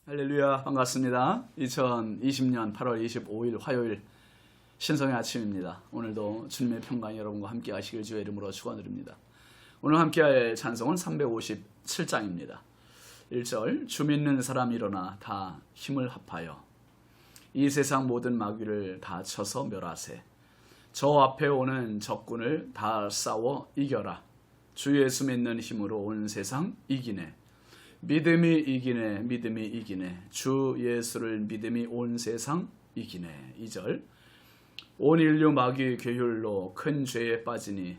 할렐루야, 반갑습니다. 2020년 8월 25일 화요일 신성의 아침입니다. 오늘도 주님의 평강이 여러분과 함께 하시길 주의 이름으로 축원드립니다. 오늘 함께 할 찬송은 357장입니다. 1절, 주 믿는 사람 일어나 다 힘을 합하여 이 세상 모든 마귀를 다 쳐서 멸하세. 저 앞에 오는 적군을 다 싸워 이겨라. 주 예수 믿는 힘으로 온 세상 이기네. 믿음이 이기네. 믿음이 이기네. 주 예수를 믿음이 온 세상 이기네. 2절, 온 인류 마귀 괴율로 큰 죄에 빠지니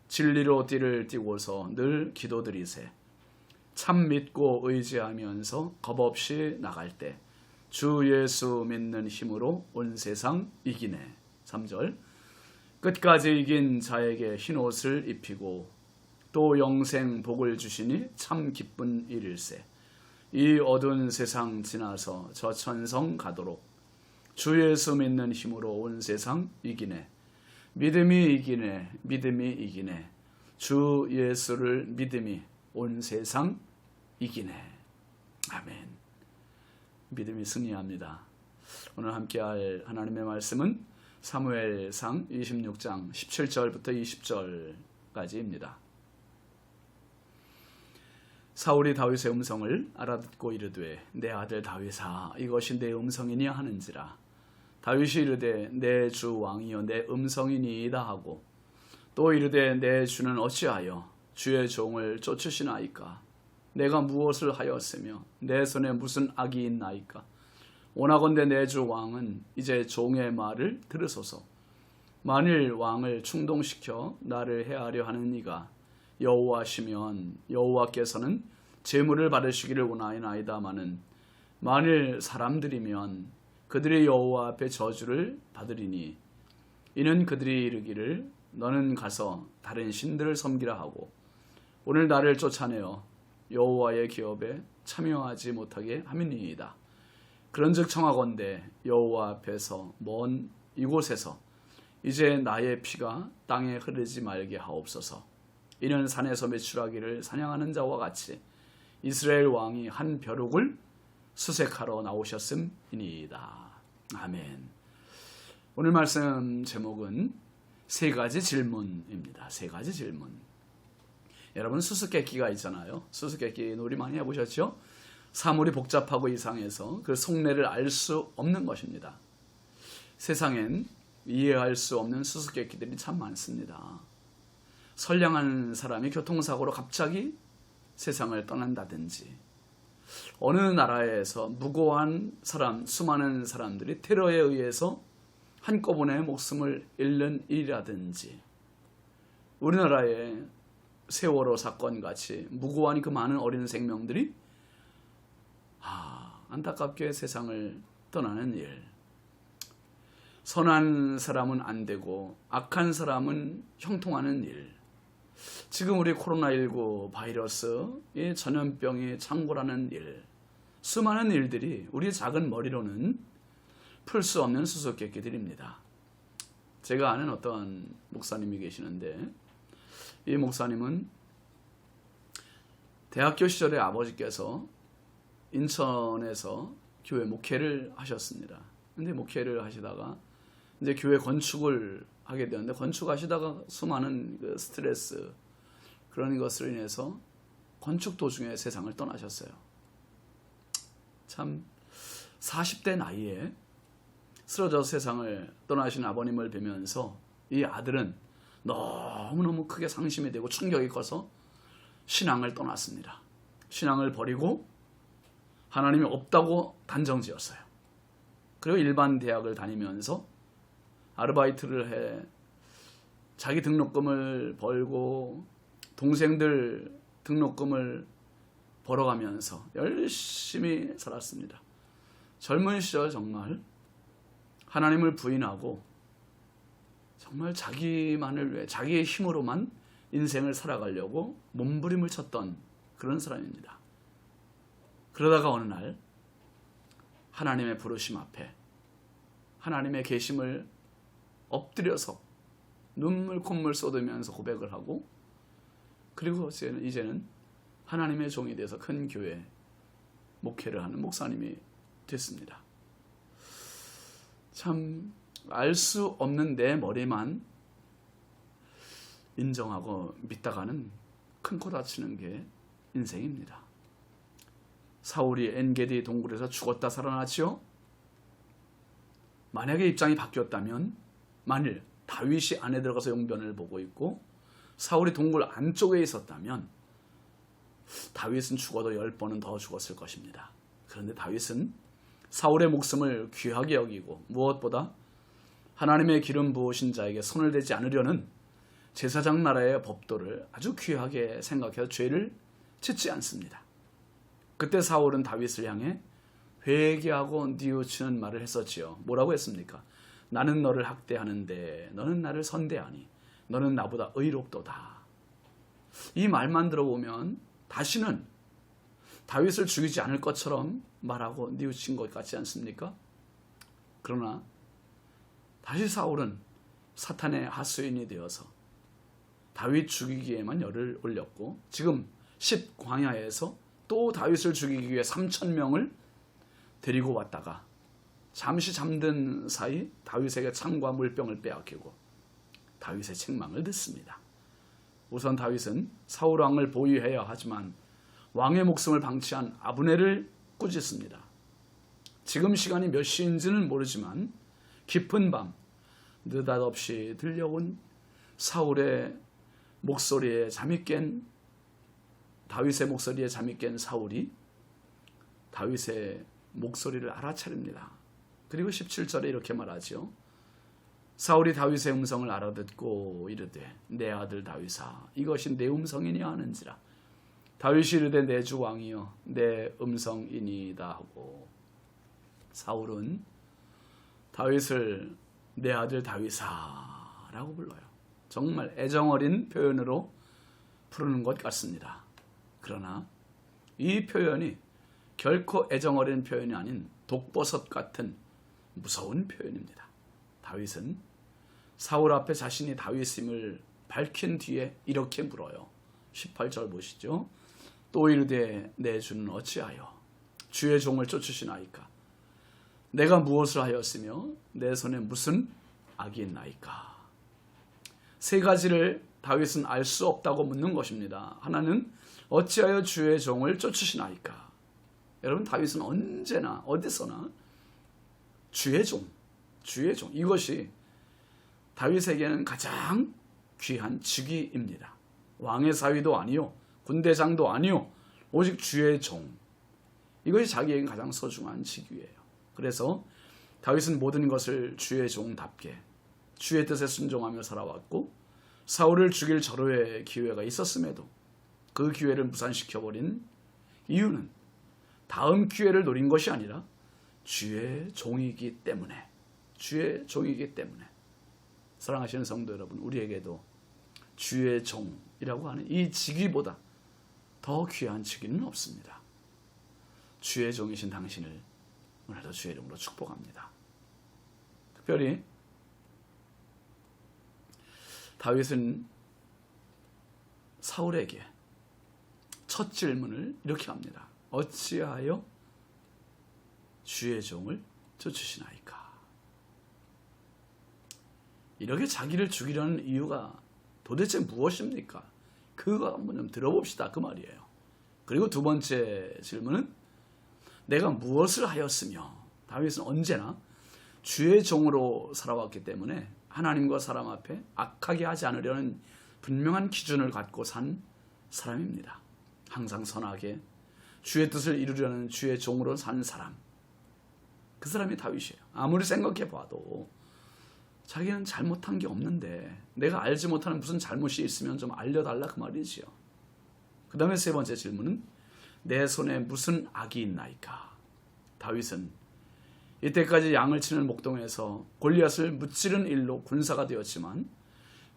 진리로 띠를 띠고서 늘 기도드리세. 참 믿고 의지하면서 겁없이 나갈 때 주 예수 믿는 힘으로 온 세상 이기네. 3절, 끝까지 이긴 자에게 흰옷을 입히고 또 영생 복을 주시니 참 기쁜 일일세. 이 어두운 세상 지나서 저 천성 가도록 주 예수 믿는 힘으로 온 세상 이기네. 믿음이 이기네. 믿음이 이기네. 주 예수를 믿음이 온 세상 이기네. 아멘. 믿음이 승리합니다. 오늘 함께할 하나님의 말씀은 사무엘상 26장 17절부터 20절까지입니다. 사울이 다윗의 음성을 알아듣고 이르되 내 아들 다윗아 이것이 내 음성이니 하는지라. 다윗이 이르되 내 주 왕이여 내 음성이니이다 하고 또 이르되 내 주는 어찌하여 주의 종을 쫓으시나이까. 내가 무엇을 하였으며 내 손에 무슨 악이 있나이까. 원하건대 내 주 왕은 이제 종의 말을 들으소서. 만일 왕을 충동시켜 나를 해하려 하는 이가 여호와시면 여호와께서는 재물을 받으시기를 원하나이다마는 만일 사람들이면 그들이 여호와 앞에 저주를 받으리니 이는 그들이 이르기를 너는 가서 다른 신들을 섬기라 하고 오늘 나를 쫓아내어 여호와의 기업에 참여하지 못하게 함이니이다. 그런즉 청하건대 여호와 앞에서 먼 이곳에서 이제 나의 피가 땅에 흐르지 말게 하옵소서. 이는 산에서 매출하기를 사냥하는 자와 같이 이스라엘 왕이 한 벼룩을 수색하러 나오셨음이니이다. 아멘. 오늘 말씀 제목은 세 가지 질문입니다. 세 가지 질문. 여러분 수수께끼가 있잖아요. 수수께끼 놀이 많이 해보셨죠? 사물이 복잡하고 이상해서 그 속내를 알 수 없는 것입니다. 세상엔 이해할 수 없는 수수께끼들이 참 많습니다. 선량한 사람이 교통사고로 갑자기 세상을 떠난다든지 어느 나라에서 무고한 사람, 수많은 사람들이 테러에 의해서 한꺼번에 목숨을 잃는 일이라든지 우리나라의 세월호 사건 같이 무고한 그 많은 어린 생명들이 안타깝게 세상을 떠나는 일. 선한 사람은 안 되고 악한 사람은 형통하는 일. 지금 우리 코로나19 바이러스의 전염병이 창궐하는 일. 수많은 일들이 우리 작은 머리로는 풀 수 없는 수수께끼들입니다. 제가 아는 어떤 목사님이 계시는데 이 목사님은 대학교 시절에 아버지께서 인천에서 교회 목회를 하셨습니다. 근데 목회를 하시다가 이제 교회 건축을 하게 되었는데 건축하시다가 수많은 그 스트레스 그런 것을 인해서 건축 도중에 세상을 떠나셨어요. 참 40대 나이에 쓰러져 세상을 떠나신 아버님을 뵈면서 이 아들은 너무너무 크게 상심이 되고 충격이 커서 신앙을 떠났습니다. 신앙을 버리고 하나님이 없다고 단정지었어요. 그리고 일반 대학을 다니면서 아르바이트를 해 자기 등록금을 벌고 동생들 등록금을 벌어가면서 열심히 살았습니다. 젊은 시절 정말 하나님을 부인하고 정말 자기만을 위해 자기의 힘으로만 인생을 살아가려고 몸부림을 쳤던 그런 사람입니다. 그러다가 어느 날 하나님의 부르심 앞에 하나님의 계심을 엎드려서 눈물 콧물 쏟으면서 고백을 하고 그리고 이제는 하나님의 종이 돼서 큰 교회 목회를 하는 목사님이 됐습니다. 참 알 수 없는 내 머리만 인정하고 믿다가는 큰 코 다치는 게 인생입니다. 사울이 엔게디 동굴에서 죽었다 살아났지요. 만약에 입장이 바뀌었다면, 만일 다윗이 안에 들어가서 용변을 보고 있고 사울이 동굴 안쪽에 있었다면 다윗은 죽어도 10번은 더 죽었을 것입니다. 그런데 다윗은 사울의 목숨을 귀하게 여기고 무엇보다 하나님의 기름 부으신 자에게 손을 대지 않으려는 제사장 나라의 법도를 아주 귀하게 생각해서 죄를 짓지 않습니다. 그때 사울은 다윗을 향해 회개하고 뉘우치는 말을 했었지요. 뭐라고 했습니까? 나는 너를 학대하는데 너는 나를 선대하니 너는 나보다 의롭도다. 이 말만 들어보면 다시는 다윗을 죽이지 않을 것처럼 말하고 뉘우친 것 같지 않습니까? 그러나 다시 사울은 사탄의 하수인이 되어서 다윗 죽이기에만 열을 올렸고, 지금 10광야에서 또 다윗을 죽이기 위해 3,000명을 데리고 왔다가 잠시 잠든 사이 다윗에게 창과 물병을 빼앗기고 다윗의 책망을 듣습니다. 우선 다윗은 사울 왕을 보위해야 하지만 왕의 목숨을 방치한 아브넬을 꾸짖습니다. 지금 시간이 몇 시인지는 모르지만 깊은 밤 느닷없이 들려온 사울의 목소리에 잠이 깬 다윗의 목소리에 잠이 깬 사울이 다윗의 목소리를 알아차립니다. 그리고 17절에 이렇게 말하죠. 사울이 다윗의 음성을 알아듣고 이르되 내 아들 다윗아 이것이 내 음성이냐 하는지라. 다윗이 이르되 내 주 왕이여 내 음성이니이다 하고, 사울은 다윗을 내 아들 다윗아 라고 불러요. 정말 애정어린 표현으로 부르는 것 같습니다. 그러나 이 표현이 결코 애정어린 표현이 아닌 독버섯 같은 무서운 표현입니다. 다윗은 사울 앞에 자신이 다윗임을 밝힌 뒤에 이렇게 물어요. 18절 보시죠. 또 이르되 내 주는 어찌하여 주의 종을 쫓으시나이까? 내가 무엇을 하였으며 내 손에 무슨 악이 있나이까? 세 가지를 다윗은 알 수 없다고 묻는 것입니다. 하나는 어찌하여 주의 종을 쫓으시나이까? 여러분, 다윗은 언제나 어디서나 주의 종, 이것이 다윗에게는 가장 귀한 직위입니다. 왕의 사위도 아니요, 군대장도 아니요, 오직 주의 종. 이것이 자기에게 가장 소중한 직위예요. 그래서 다윗은 모든 것을 주의 종답게 주의 뜻에 순종하며 살아왔고, 사울을 죽일 절호의 기회가 있었음에도 그 기회를 무산시켜버린 이유는 다음 기회를 노린 것이 아니라 주의 종이기 때문에, 사랑하시는 성도 여러분, 우리에게도 주의 종이라고 하는 이 직위보다 더 귀한 직위는 없습니다. 주의 종이신 당신을 오늘도 주의 이름으로 축복합니다. 특별히 다윗은 사울에게 첫 질문을 이렇게 합니다. 어찌하여 주의 종을 쫓으시나이까? 이렇게 자기를 죽이려는 이유가 도대체 무엇입니까? 그거 한번 좀 들어봅시다, 그 말이에요. 그리고 두 번째 질문은 내가 무엇을 하였으며, 다윗은 언제나 주의 종으로 살아왔기 때문에 하나님과 사람 앞에 악하게 하지 않으려는 분명한 기준을 갖고 산 사람입니다. 항상 선하게 주의 뜻을 이루려는 주의 종으로 산 사람, 그 사람이 다윗이에요. 아무리 생각해 봐도 자기는 잘못한 게 없는데 내가 알지 못하는 무슨 잘못이 있으면 좀 알려달라, 그 말이지요. 그 다음에 세 번째 질문은 내 손에 무슨 악이 있나이까? 다윗은 이때까지 양을 치는 목동에서 골리앗을 무찌른 일로 군사가 되었지만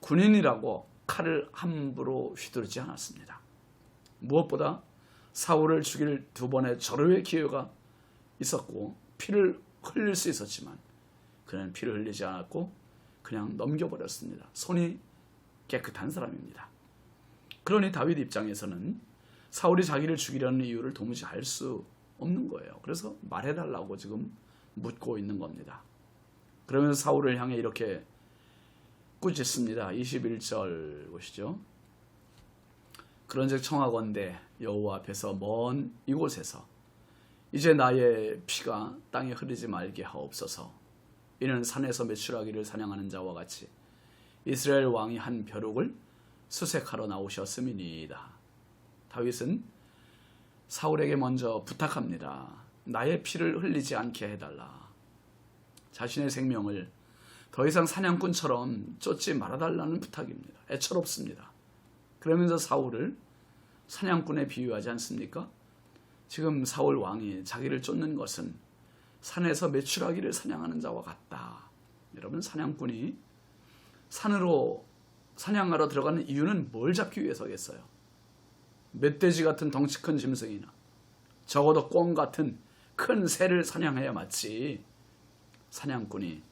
군인이라고 칼을 함부로 휘두르지 않았습니다. 무엇보다 사울을 죽일 두 번의 절호의 기회가 있었고 피를 흘릴 수 있었지만 그는 피를 흘리지 않았고 그냥 넘겨버렸습니다. 손이 깨끗한 사람입니다. 그러니 다윗 입장에서는 사울이 자기를 죽이려는 이유를 도무지 알 수 없는 거예요. 그래서 말해달라고 지금 묻고 있는 겁니다. 그러면서 사울을 향해 이렇게 꾸짖습니다. 21절 보시죠. 그런즉 청하건대 여호와 앞에서 먼 이곳에서 이제 나의 피가 땅에 흐르지 말게 하옵소서. 이는 산에서 메추라기를 사냥하는 자와 같이 이스라엘 왕이 한 벼룩을 수색하러 나오셨음이니이다. 다윗은 사울에게 먼저 부탁합니다. 나의 피를 흘리지 않게 해달라. 자신의 생명을 더 이상 사냥꾼처럼 쫓지 말아달라는 부탁입니다. 애처롭습니다. 그러면서 사울을 사냥꾼에 비유하지 않습니까? 지금 사울 왕이 자기를 쫓는 것은 산에서 메추라기를 사냥하는 자와 같다. 여러분, 사냥꾼이 산으로 사냥하러 들어가는 이유는 뭘 잡기 위해서겠어요? 멧돼지 같은 덩치 큰 짐승이나 적어도 꿩 같은 큰 새를 사냥해야 마치 사냥꾼이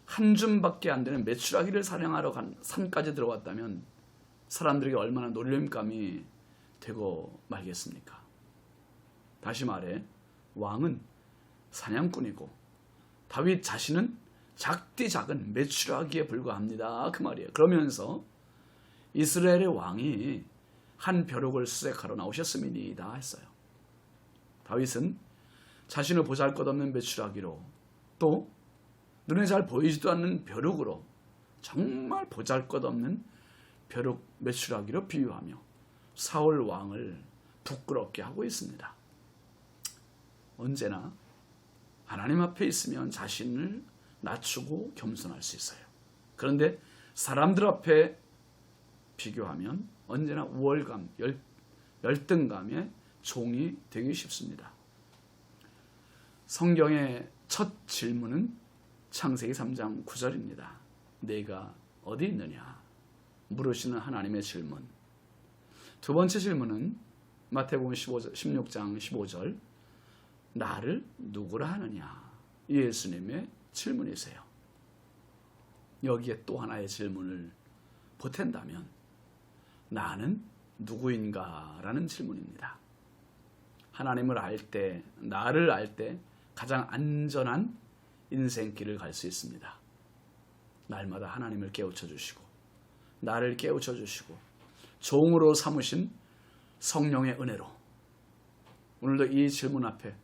한 줌밖에 안 되는 메추라기를 사냥하러 간 산까지 들어갔다면 사람들에게 얼마나 놀림감이 되고 말겠습니까? 다시 말해 왕은 사냥꾼이고 다윗 자신은 작디 작은 메추라기에 불과합니다. 그 말이에요. 그러면서 이스라엘의 왕이 한 벼룩을 수색하러 나오셨음이니이다 했어요. 다윗은 자신을 보잘것없는 메추라기로 또 눈에 잘 보이지도 않는 벼룩으로 정말 보잘것없는 벼룩 메추라기로 비유하며 사울 왕을 부끄럽게 하고 있습니다. 언제나 하나님 앞에 있으면 자신을 낮추고 겸손할 수 있어요. 그런데 사람들 앞에 비교하면 언제나 우월감, 열등감의 종이 되기 쉽습니다. 성경의 첫 질문은 창세기 3장 9절입니다. 내가 어디 있느냐? 물으시는 하나님의 질문. 두 번째 질문은 마태복음 16장 15절 나를 누구라 하느냐? 예수님의 질문이세요. 여기에 또 하나의 질문을 보탠다면 나는 누구인가? 라는 질문입니다. 하나님을 알 때, 나를 알 때 가장 안전한 인생길을 갈 수 있습니다. 날마다 하나님을 깨우쳐 주시고 나를 깨우쳐 주시고 종으로 삼으신 성령의 은혜로 오늘도 이 질문 앞에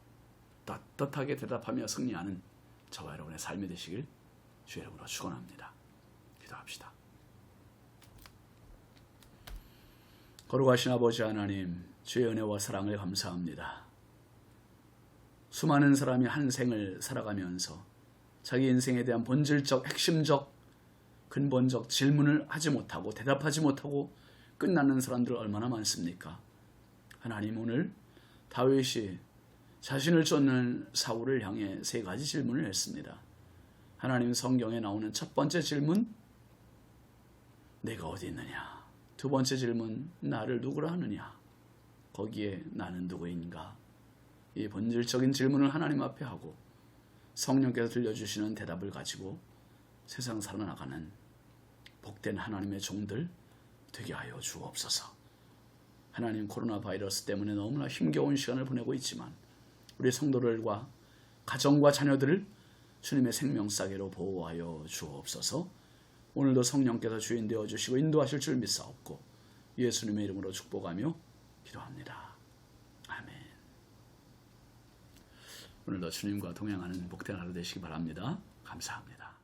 떳떳하게 대답하며 승리하는 저와 여러분의 삶이 되시길 주의 이름으로 축원합니다. 기도합시다. 거룩하신 아버지 하나님, 주의 은혜와 사랑을 감사합니다. 수많은 사람이 한 생을 살아가면서 자기 인생에 대한 본질적, 핵심적, 근본적 질문을 하지 못하고 대답하지 못하고 끝나는 사람들 얼마나 많습니까? 하나님, 오늘 다윗이 자신을 쫓는 사울을 향해 세 가지 질문을 했습니다. 하나님, 성경에 나오는 첫 번째 질문, 내가 어디 있느냐? 두 번째 질문, 나를 누구라 하느냐? 거기에 나는 누구인가? 이 본질적인 질문을 하나님 앞에 하고 성령께서 들려주시는 대답을 가지고 세상 살아나가는 복된 하나님의 종들 되게 하여 주옵소서. 하나님, 코로나 바이러스 때문에 너무나 힘겨운 시간을 보내고 있지만 우리 성도들과 가정과 자녀들을 주님의 생명싸개로 보호하여 주옵소서. 오늘도 성령께서 주인 되어주시고 인도하실 줄 믿사옵고 예수님의 이름으로 축복하며 기도합니다. 아멘. 오늘도 주님과 동행하는 복된 하루 되시기 바랍니다. 감사합니다.